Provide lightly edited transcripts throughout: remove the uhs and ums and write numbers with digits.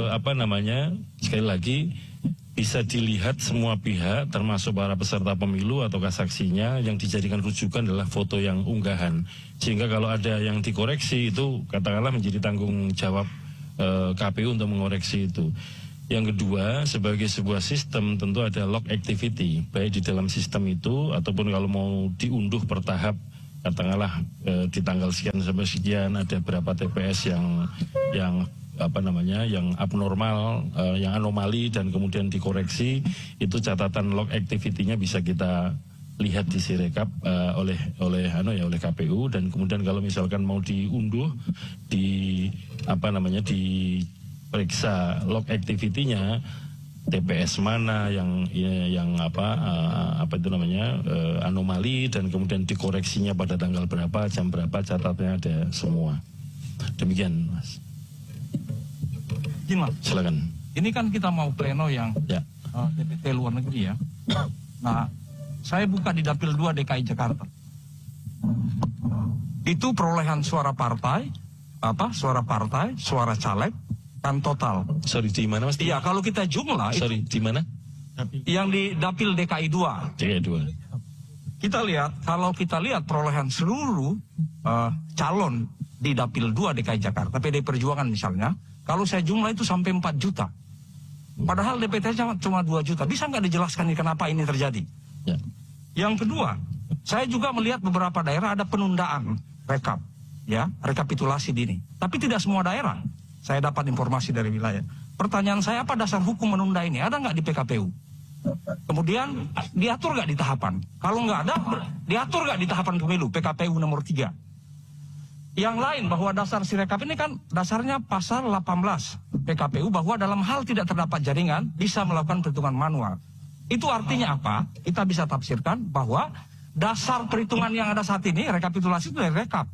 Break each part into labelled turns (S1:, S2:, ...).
S1: apa namanya, sekali lagi bisa dilihat semua pihak termasuk para peserta pemilu atau saksinya, yang dijadikan rujukan adalah foto yang unggahan, sehingga kalau ada yang dikoreksi itu katakanlah menjadi tanggung jawab KPU untuk mengoreksi itu. Yang kedua, sebagai sebuah sistem tentu ada log activity, baik di dalam sistem itu ataupun kalau mau diunduh bertahap, katakanlah di tanggal sekian sampai sekian ada berapa TPS yang apa namanya, yang abnormal, yang anomali, dan kemudian dikoreksi, itu catatan log activity-nya bisa kita lihat di Sirekap oleh KPU. Dan kemudian kalau misalkan mau diunduh, diperiksa log activity-nya, TPS mana yang anomali, dan kemudian dikoreksinya pada tanggal berapa, jam berapa, catatannya ada semua. Demikian, Mas.
S2: Mas,
S1: silakan.
S2: Ini kan kita mau pleno yang DPT luar negeri ya. Nah, saya buka di Dapil 2 DKI Jakarta. Itu perolehan suara partai, suara caleg, kan total.
S1: Sorry, di mana Mas?
S2: Iya, kalau kita jumlah
S1: Sorry, di mana?
S2: Yang di Dapil DKI 2.
S1: DKI 2.
S2: Kita lihat, kalau kita lihat perolehan seluruh calon di Dapil 2 DKI Jakarta, PDI Perjuangan misalnya, kalau saya jumlah itu sampai 4 juta. Padahal DPT-nya cuma 2 juta. Bisa nggak dijelaskan kenapa ini terjadi?
S1: Ya.
S2: Yang kedua, saya juga melihat beberapa daerah ada penundaan rekapitulasi dini. Tapi tidak semua daerah. Saya dapat informasi dari wilayah. Pertanyaan saya, apa dasar hukum menunda ini? Ada nggak di PKPU? Kemudian diatur nggak di tahapan? Kalau nggak ada, diatur nggak di tahapan pemilu PKPU nomor 3? Yang lain, bahwa dasar Sirekap ini kan dasarnya pasal 18 PKPU, bahwa dalam hal tidak terdapat jaringan bisa melakukan perhitungan manual. Itu artinya apa? Kita bisa tafsirkan bahwa dasar perhitungan yang ada saat ini, rekapitulasi itu dari rekap.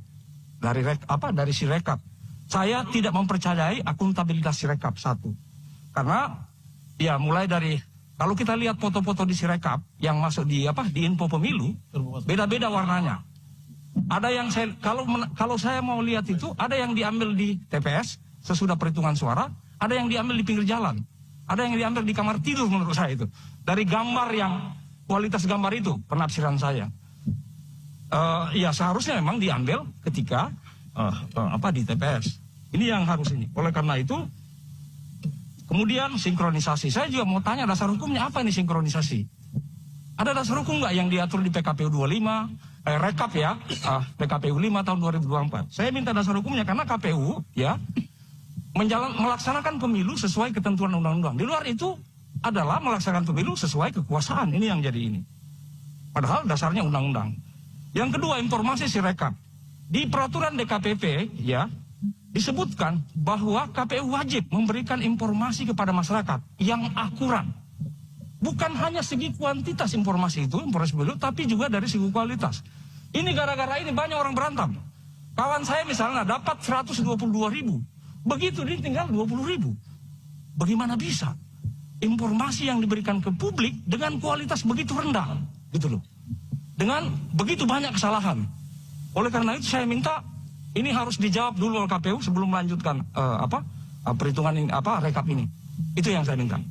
S2: Dari Sirekap. Saya tidak mempercayai akuntabilitas Sirekap, satu. Karena ya mulai dari, kalau kita lihat foto-foto di Sirekap yang masuk di info pemilu, beda-beda warnanya. Ada yang kalau saya mau lihat itu, ada yang diambil di TPS sesudah perhitungan suara, ada yang diambil di pinggir jalan, ada yang diambil di kamar tidur. Menurut saya itu dari gambar, yang kualitas gambar itu penafsiran saya. Ya seharusnya memang diambil ketika di TPS. Ini yang harus ini. Oleh karena itu, kemudian sinkronisasi. Saya juga mau tanya, dasar hukumnya apa ini sinkronisasi? Ada dasar hukum nggak yang diatur di PKPU 25? Rekap ya, PKPU 5 tahun 2024. Saya minta dasar hukumnya, karena KPU ya melaksanakan pemilu sesuai ketentuan undang-undang. Di luar itu adalah melaksanakan pemilu sesuai kekuasaan. Ini yang jadi ini. Padahal dasarnya undang-undang. Yang kedua, informasi Sirekap. Di peraturan DKPP ya disebutkan bahwa KPU wajib memberikan informasi kepada masyarakat yang akurat. Bukan hanya segi kuantitas informasi itu, informasi pemilu, tapi juga dari segi kualitas. Ini gara-gara ini banyak orang berantem. Kawan saya misalnya dapat 122.000. Begitu dia tinggal 20.000. Bagaimana bisa informasi yang diberikan ke publik dengan kualitas begitu rendah? Gitu loh. Dengan begitu banyak kesalahan. Oleh karena itu saya minta ini harus dijawab dulu oleh KPU sebelum melanjutkan perhitungan ini, rekap ini. Itu yang saya minta.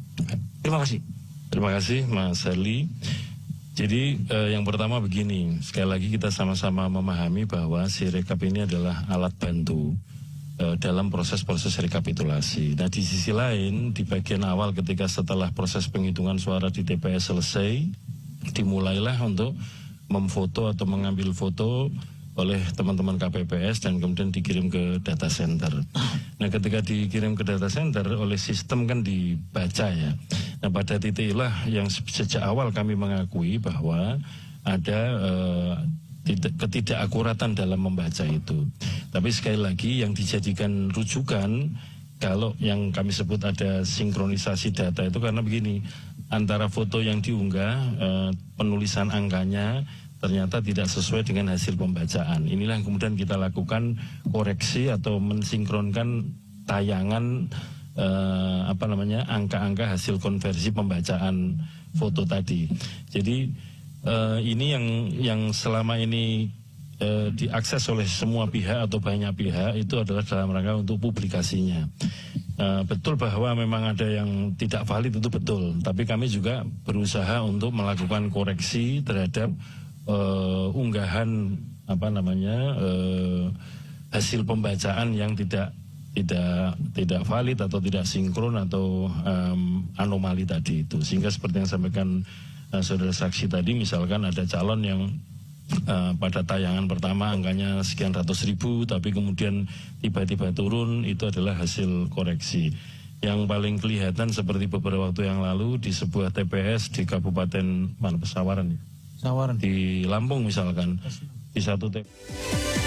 S2: Terima kasih.
S1: Terima kasih Mas Herli. Jadi yang pertama begini, sekali lagi kita sama-sama memahami bahwa Sirekap ini adalah alat bantu dalam proses-proses rekapitulasi. Nah, di sisi lain, di bagian awal ketika setelah proses penghitungan suara di TPS selesai, dimulailah untuk memfoto atau mengambil foto oleh teman-teman KPPS dan kemudian dikirim ke data center. Nah, ketika dikirim ke data center oleh sistem kan dibaca ya. Nah, pada titik itulah yang sejak awal kami mengakui bahwa ada ketidakakuratan dalam membaca itu. Tapi sekali lagi yang dijadikan rujukan kalau yang kami sebut ada sinkronisasi data itu karena begini, antara foto yang diunggah, penulisan angkanya ternyata tidak sesuai dengan hasil pembacaan. Inilah yang kemudian kita lakukan koreksi atau mensinkronkan tayangan angka-angka hasil konversi pembacaan foto tadi. Jadi ini yang selama ini diakses oleh semua pihak atau banyak pihak itu adalah dalam rangka untuk publikasinya. betul bahwa memang ada yang tidak valid itu betul, tapi kami juga berusaha untuk melakukan koreksi terhadap unggahan hasil pembacaan yang tidak valid atau tidak sinkron atau anomali tadi itu. Sehingga seperti yang sampaikan saudara saksi tadi, misalkan ada calon yang pada tayangan pertama angkanya sekian ratus ribu, tapi kemudian tiba-tiba turun, itu adalah hasil koreksi. Yang paling kelihatan seperti beberapa waktu yang lalu di sebuah TPS di Kabupaten Sawaran, di Lampung misalkan, di satu TPS.